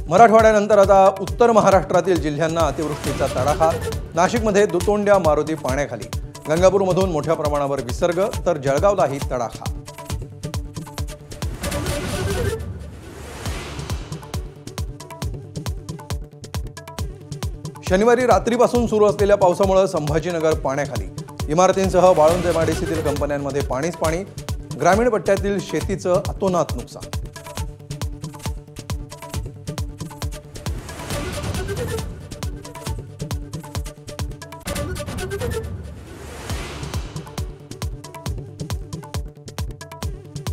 मराठवाड्यानंतर आता उत्तर महाराष्ट्रातील जिल्ह्यांना अतिवृष्टीचा तडाखा। नाशिकमध्ये दुतोंड्या मारुती पाण्याखाली, गंगापूरमधून मोठ्या प्रमाणावर विसर्ग, तर जळगावलाही तडाखा। शनिवारी रात्रीपासून सुरू असलेल्या पावसामुळे संभाजीनगर पाण्याखाली, इमारतींसह वाळूंज एमआयडीसीतील कंपन्यांमध्ये पाणीच पाणी, ग्रामीण पट्ट्यातील शेतीचं अतोनात नुकसान।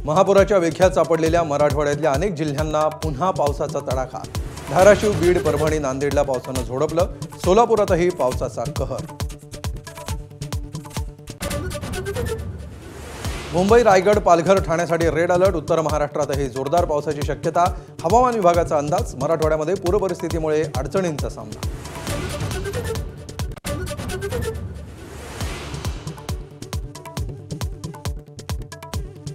महापुराच्या विख्यात सापडलेल्या मराठवाड्यातल्या अनेक जिल्ह्यांना पुन्हा पावसाचा तडाखा। धाराशिव, बीड, परभणी, नांदेडला पावसानं झोडपलं। सोलापुरातही पावसाचा कहर। मुंबई, रायगड, पालघर, ठाण्यासाठी रेड अलर्ट। उत्तर महाराष्ट्रातही जोरदार पावसाची शक्यता। हवामान विभागाचा अंदाज, मराठवाड्यामध्ये पूरपरिस्थितीमुळे अडचणींचा सामना।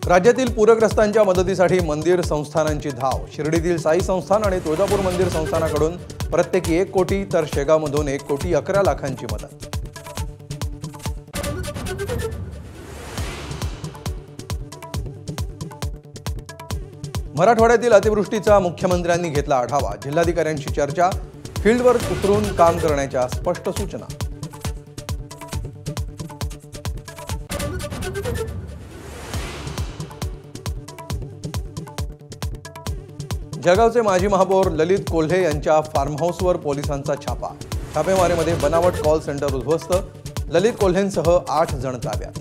राज्यातील पूरग्रस्तांच्या मदतीसाठी मंदिर संस्थानांची धाव। शिर्डीतील साई संस्थान आणि तुळजापूर मंदिर संस्थानाकडून प्रत्येकी 1 कोटी, तर शेगावमधून 1,11,00,000ची मदत। मराठवाड्यातील अतिवृष्टीचा मुख्यमंत्र्यांनी घेतला आढावा। जिल्हाधिकाऱ्यांशी चर्चा, फील्डवर उतरून काम करण्याच्या स्पष्ट सूचना। जळगावचे माजी महापौर ललित कोल्हे यांच्या फार्म हाऊसवर पोलिसांचा छापा। छापेमारीमध्ये बनावट कॉल सेंटर उद्ध्वस्त। ललित कोल्हेंसह 8 जण ताब्यात।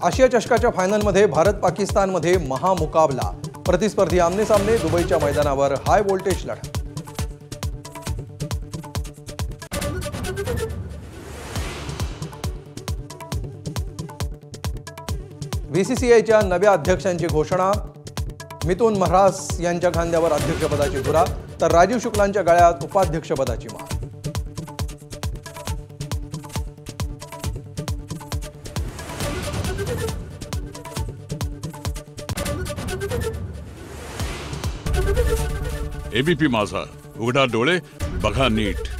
आशिया चषकाच्या फायनलमध्ये भारत पाकिस्तानमध्ये महामुकाबला। प्रतिस्पर्धी आमने-सामने, दुबईच्या मैदानावर हाय व्होल्टेज लढत। बीसीसीआयच्या नव्या अध्यक्षांची घोषणा। मिथुन म्हरास यांच्या खांद्यावर अध्यक्षपदाची धुरा, तर राजीव शुक्लांच्या गळ्यात उपाध्यक्षपदाची माळ। एबीपी माझा, उघडा डोळे बघा नीट।